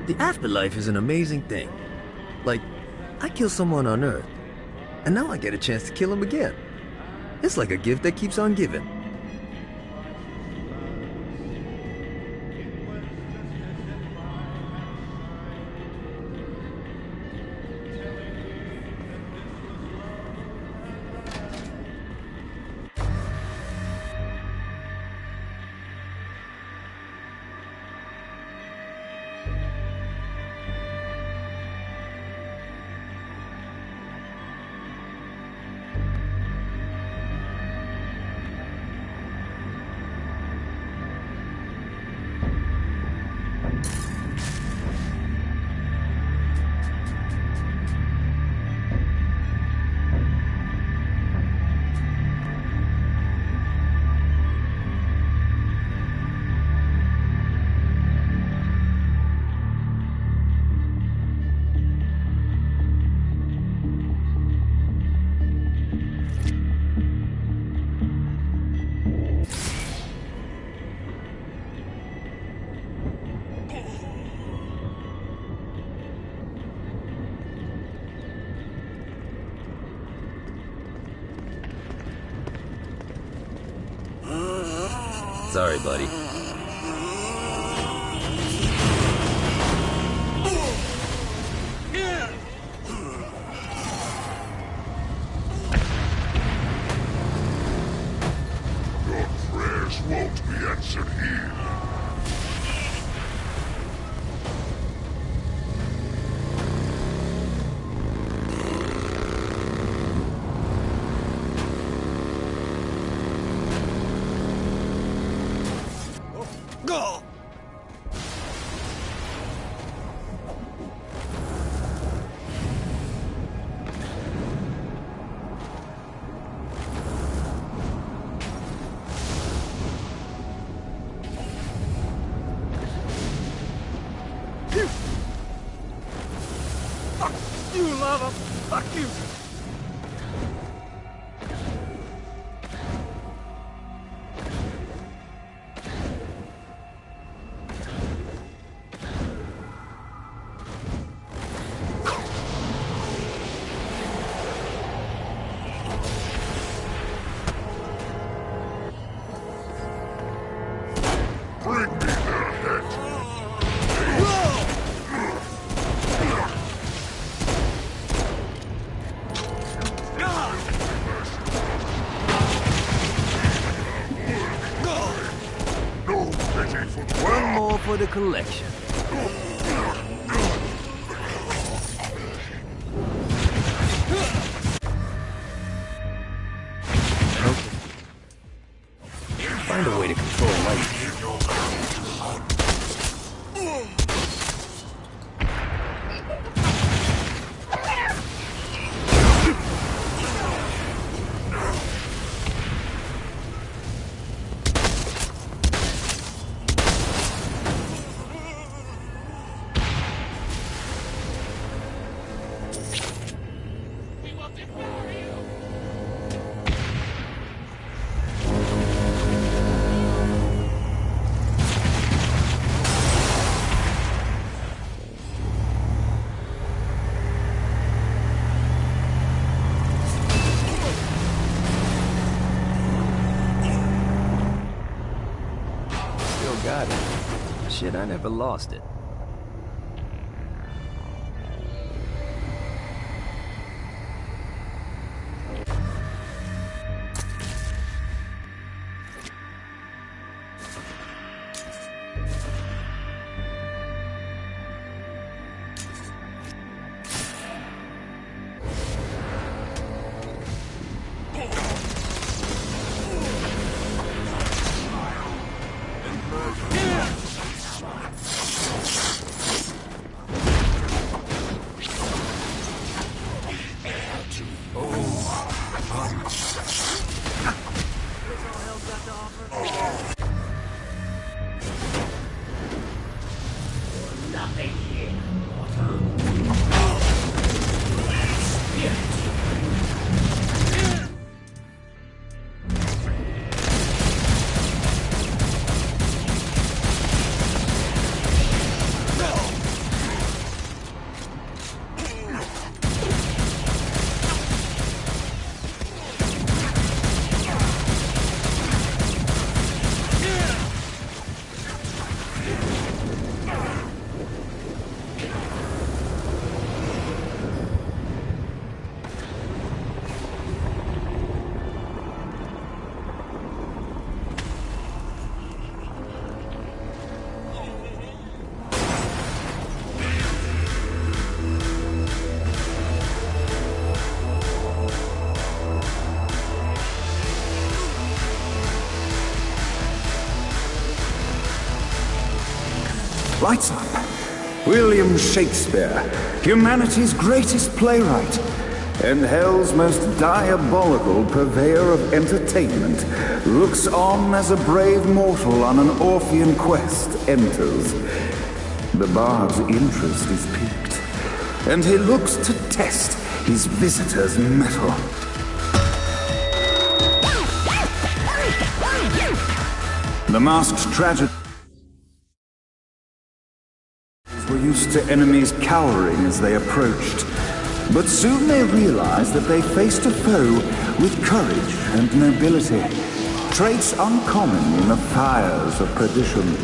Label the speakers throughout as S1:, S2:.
S1: The afterlife is an amazing thing. Like, I kill someone on Earth, and now I get a chance to kill him again. It's like a gift that keeps on giving. Sorry, buddy.
S2: Your prayers won't be answered here.
S3: Go! Fuck you, lava! Fuck you!
S2: Bring me their head. No pity for
S1: One more for the collection. Find a way to control light. Got it. Shit, I never lost it.
S4: lights up. William Shakespeare, humanity's greatest playwright, and hell's most diabolical purveyor of entertainment, looks on as a brave mortal on an Orphean quest enters. The bard's interest is piqued, and he looks to test his visitor's mettle. The masked tragedies were used to enemies cowering as they approached, but soon they realized that they faced a foe with courage and nobility, traits uncommon in the fires of perdition.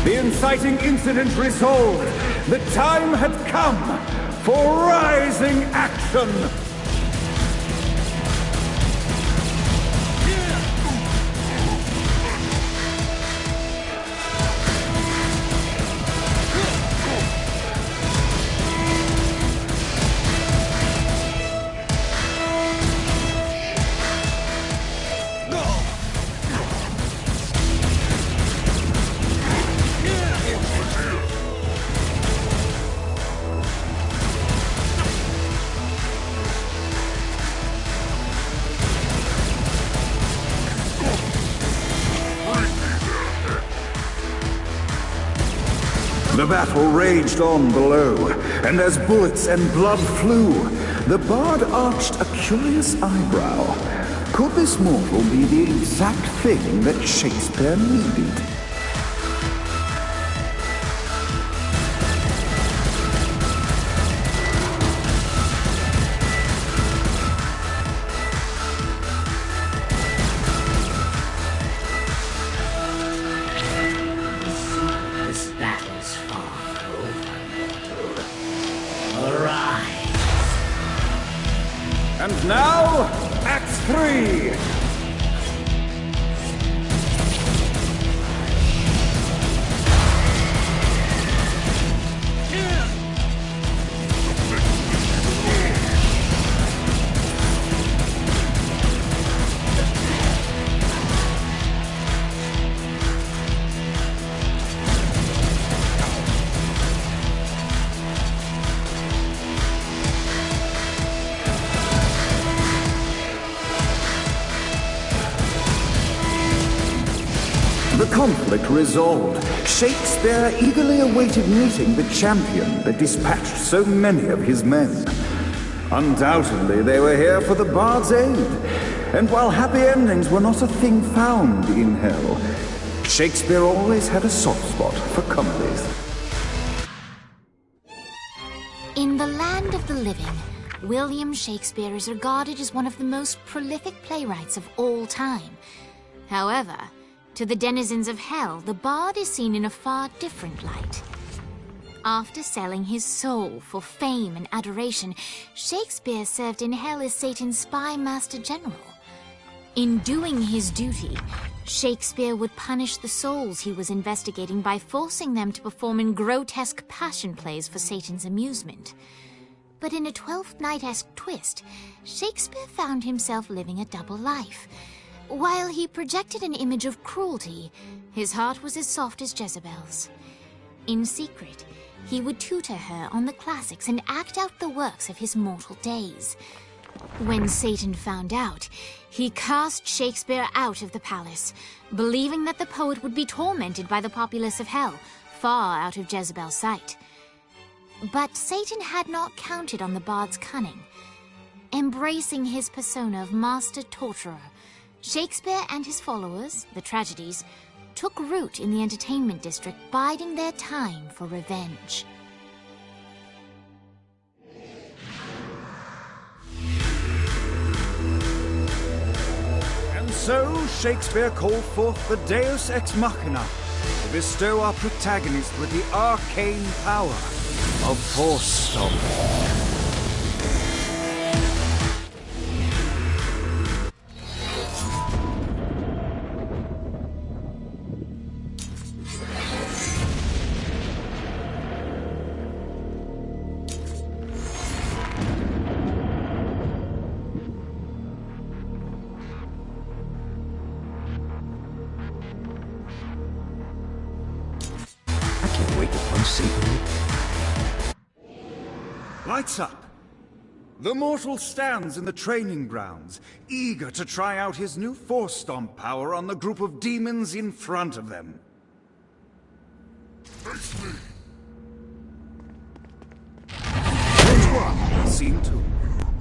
S4: The inciting incident resolved. The time had come for rising action. The battle raged on below, and as bullets and blood flew, the bard arched a curious eyebrow. Could this mortal be the exact thing that Shakespeare needed? And now, Act 3! The conflict resolved. Shakespeare eagerly awaited meeting the champion that dispatched so many of his men. Undoubtedly, they were here for the bard's aid. And while happy endings were not a thing found in hell, Shakespeare always had a soft spot for comedies.
S5: In the land of the living, William Shakespeare is regarded as one of the most prolific playwrights of all time. However, to the denizens of hell, the bard is seen in a far different light. After selling his soul for fame and adoration, Shakespeare served in hell as Satan's spy master general. In doing his duty, Shakespeare would punish the souls he was investigating by forcing them to perform in grotesque passion plays for Satan's amusement. But in a Twelfth Night-esque twist, Shakespeare found himself living a double life. While he projected an image of cruelty, his heart was as soft as Jezebel's. In secret, he would tutor her on the classics and act out the works of his mortal days. When Satan found out, he cast Shakespeare out of the palace, believing that the poet would be tormented by the populace of hell, far out of Jezebel's sight. But Satan had not counted on the bard's cunning. Embracing his persona of master torturer, Shakespeare and his followers, the tragedies, took root in the entertainment district, biding their time for revenge.
S4: And so, Shakespeare called forth the Deus Ex Machina to bestow our protagonist with the arcane power of Force-Stop.
S1: wait to punch Satan?
S4: Lights up! The mortal stands in the training grounds, eager to try out his new Force Stomp power on the group of demons in front of them.
S2: Face me!
S4: Act 1, Scene 2,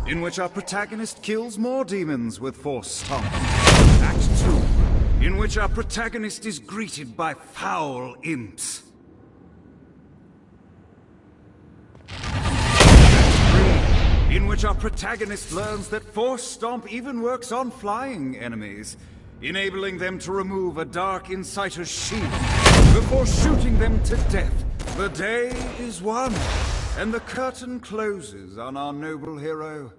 S4: in which our protagonist kills more demons with Force Stomp. Act 2, in which our protagonist is greeted by foul imps. In which our protagonist learns that Force Stomp even works on flying enemies, enabling them to remove a Dark Inciter's shield before shooting them to death. The day is won, and the curtain closes on our noble hero.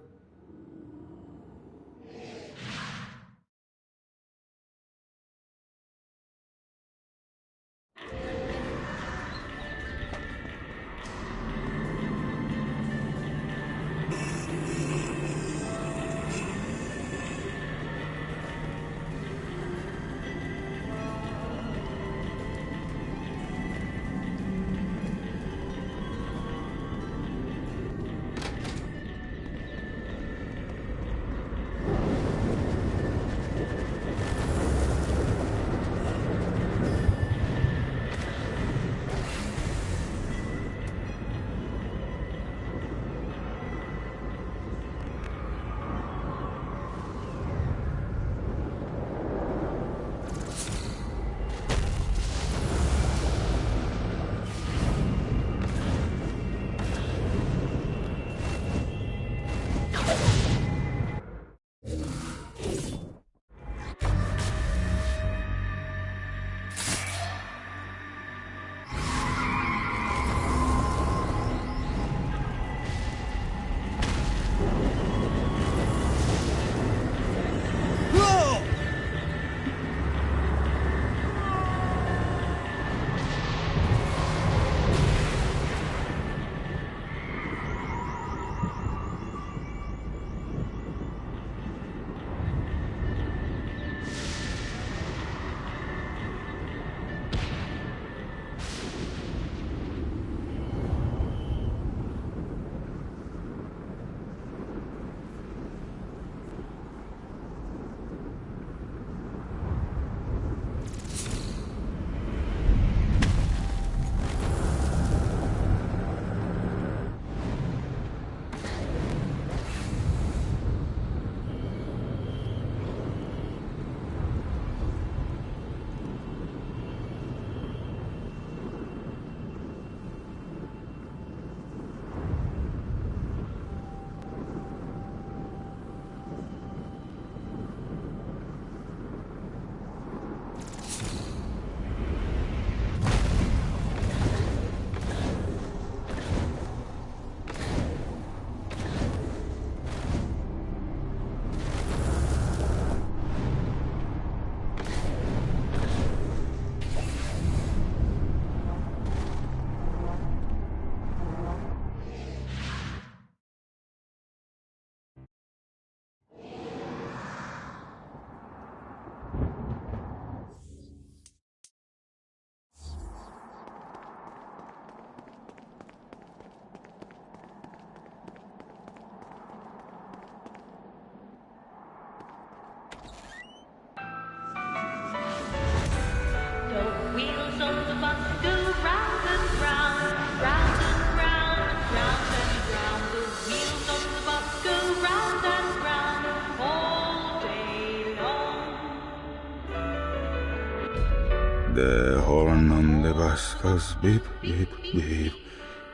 S6: The horn on the bus goes beep, beep, beep,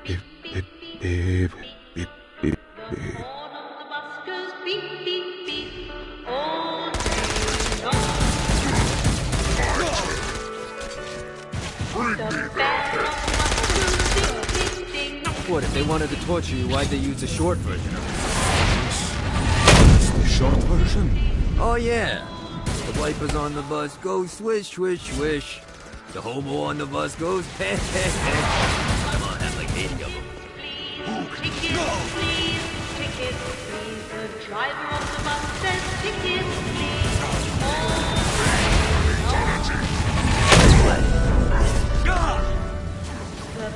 S6: beep, beep, beep, beep, beep, beep.
S3: What, if they wanted to torture you, why'd they use the short version of it?
S6: It's the short version.
S1: Oh yeah. The wipers on the bus go swish, swish, swish. The hobo on the bus goes hey, hey, hey. Come on, have like 80 of them.
S7: Tickets, please. Tickets, please. The driver of the bus says tickets, please. The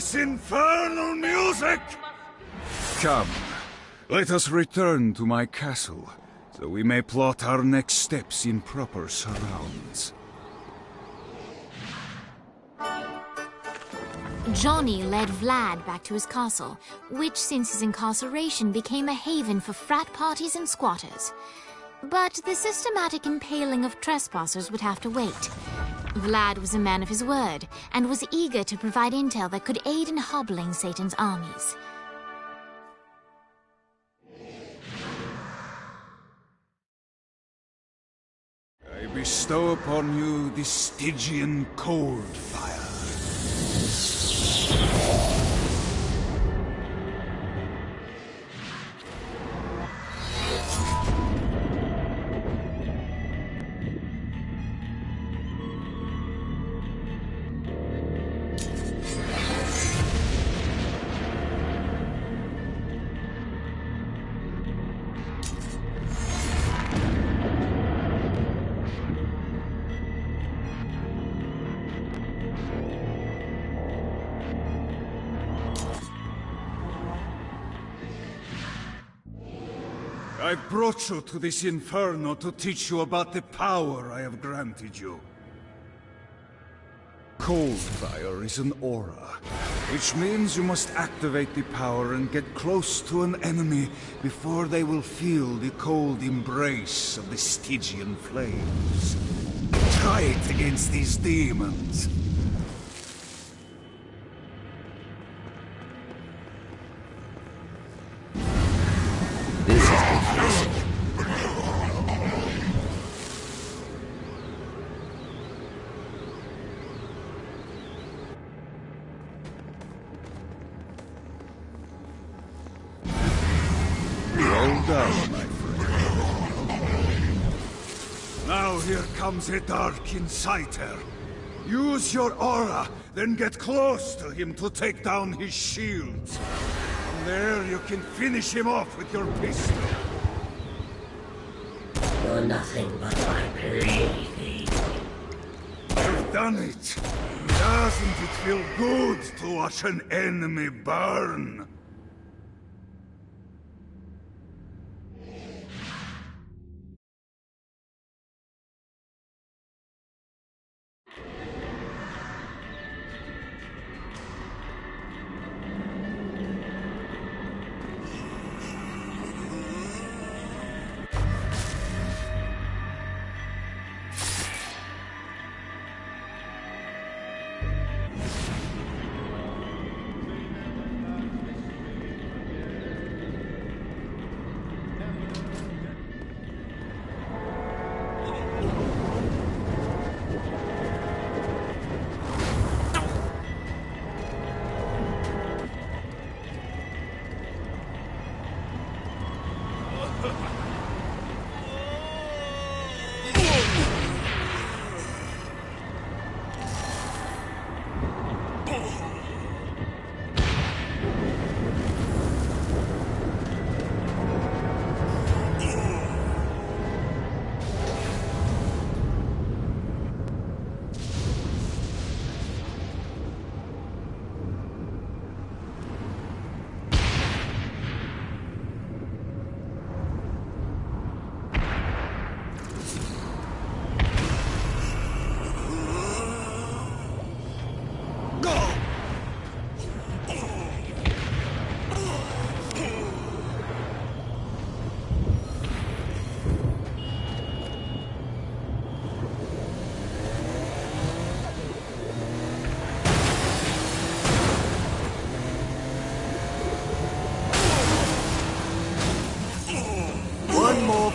S4: this infernal music! Come, let us return to my castle, so we may plot our next steps in proper surrounds.
S5: Johnny led Vlad back to his castle, which since his incarceration became a haven for frat parties and squatters. But the systematic impaling of trespassers would have to wait. Vlad was a man of his word, and was eager to provide intel that could aid in hobbling Satan's armies.
S4: I bestow upon you the Stygian cold fire. I brought you to this inferno to teach you about the power I have granted you. Cold fire is an aura, which means you must activate the power and get close to an enemy before they will feel the cold embrace of the Stygian flames. Try it against these demons. Now here comes a Dark Inciter. Use your aura, then get close to him to take down his shields. From there you can finish him off with your pistol.
S8: You're nothing but my plaything.
S4: You've done it. Doesn't it feel good to watch an enemy burn?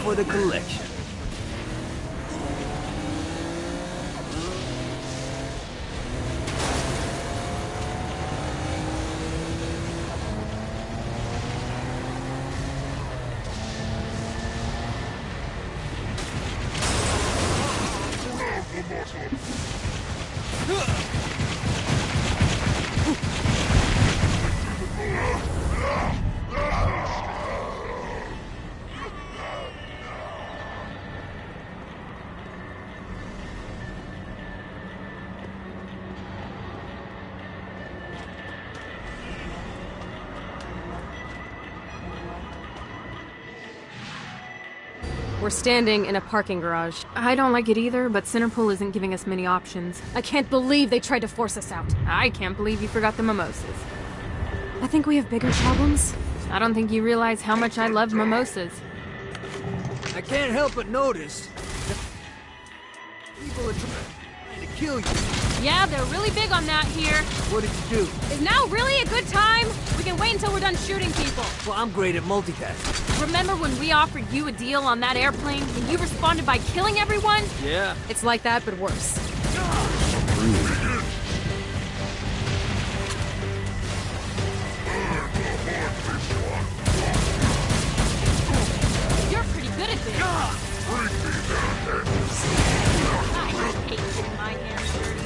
S1: For the collection.
S9: We're standing in a parking garage. I don't like it either, but Centerpool isn't giving us many options. I can't believe they tried to force us out. I can't believe you forgot the mimosas. I think we have bigger problems. I don't think you realize how much I love mimosas.
S1: I can't help but notice that people are trying to kill you.
S9: Yeah, they're really big on that here.
S1: What did you do?
S9: Is now really a good time? We can wait until we're done shooting people.
S1: Well, I'm great at multitasking.
S9: Remember when we offered you a deal on that airplane and you responded by killing everyone?
S1: Yeah.
S9: It's like that, but worse. You're pretty good at this. I hate getting my hands dirty.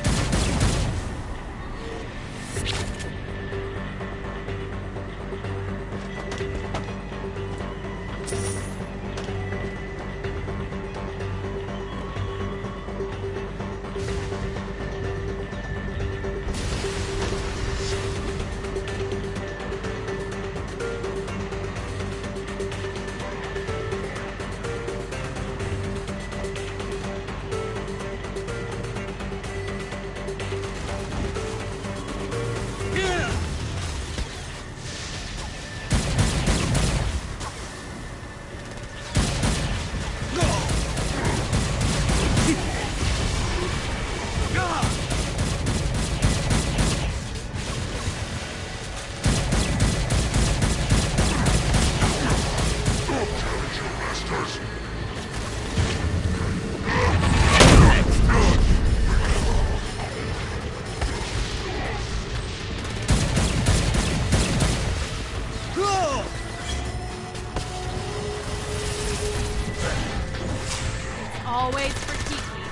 S9: Always for Kiki.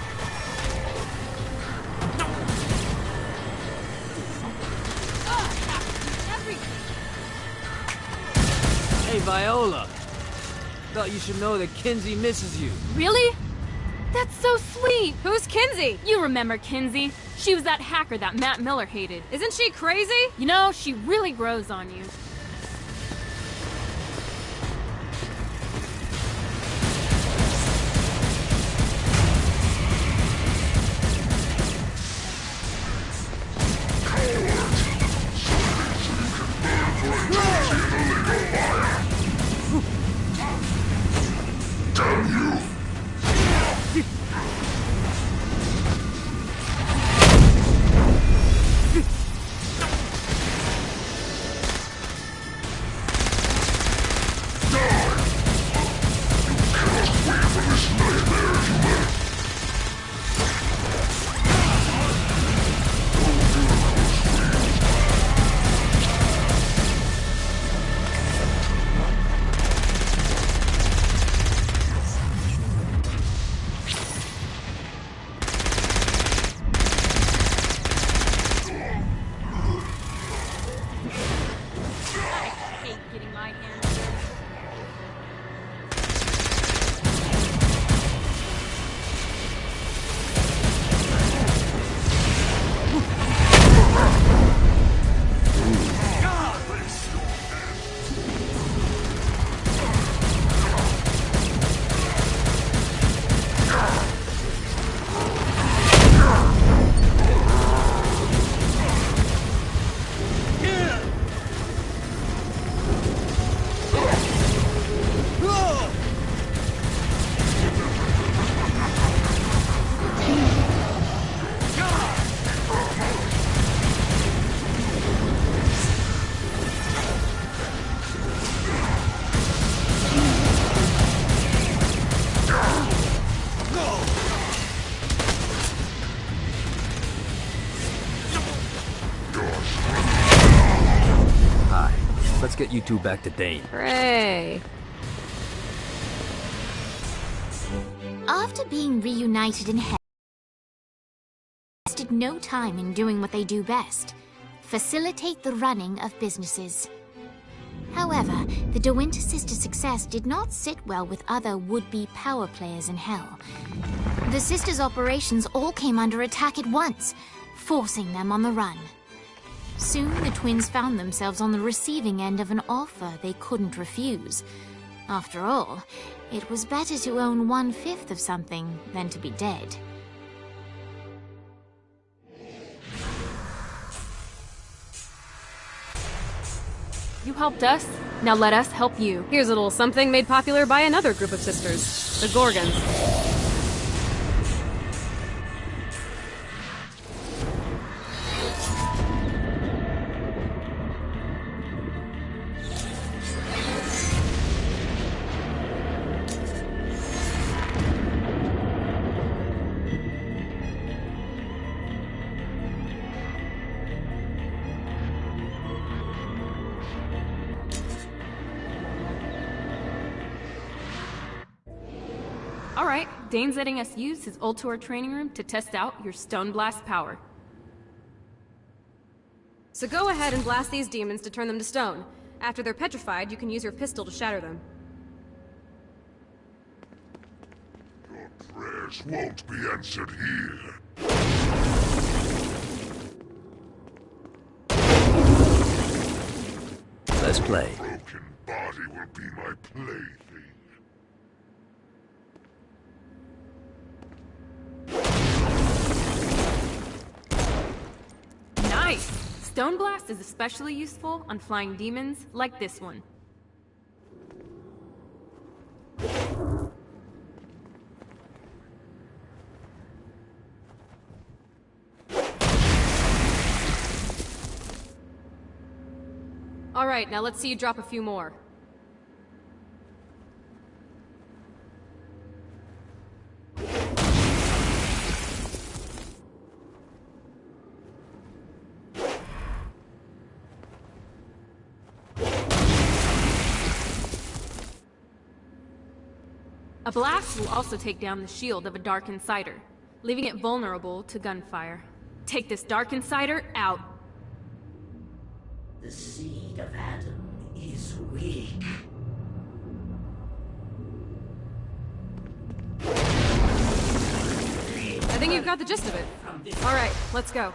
S1: Hey, Viola. Thought you should know that Kinsey misses you.
S9: Really? That's so sweet. Who's Kinsey? You remember Kinsey. She was that hacker that Matt Miller hated. Isn't she crazy? You know, she really grows on you.
S1: Let's get you two back to Dane.
S9: Hooray.
S5: After being reunited in hell, they wasted no time in doing what they do best: facilitate the running of businesses. However, the De Winter sisters' success did not sit well with other would-be power players in Hell. The sisters' operations all came under attack at once, forcing them on the run. Soon, the twins found themselves on the receiving end of an offer they couldn't refuse. After all, it was better to own 1/5 of something than to be dead.
S9: You helped us, now let us help you.
S10: Here's a little something made popular by another group of sisters, the Gorgons.
S9: Alright, Dane's letting us use his Ultor training room to test out your Stone Blast power.
S10: So go ahead and blast these demons to turn them to stone. After they're petrified, you can use your pistol to shatter them.
S2: Your prayers won't be answered here.
S1: Let's play.
S2: Broken body will be my plaything.
S9: Nice! Stone Blast is especially useful on flying demons like this one.
S10: Alright, now let's see you drop a few more.
S9: A blast will also take down the shield of a Dark Insider, leaving it vulnerable to gunfire. Take this Dark Insider out.
S8: The seed of Adam is weak.
S10: I think you've got the gist of it. Alright, let's go.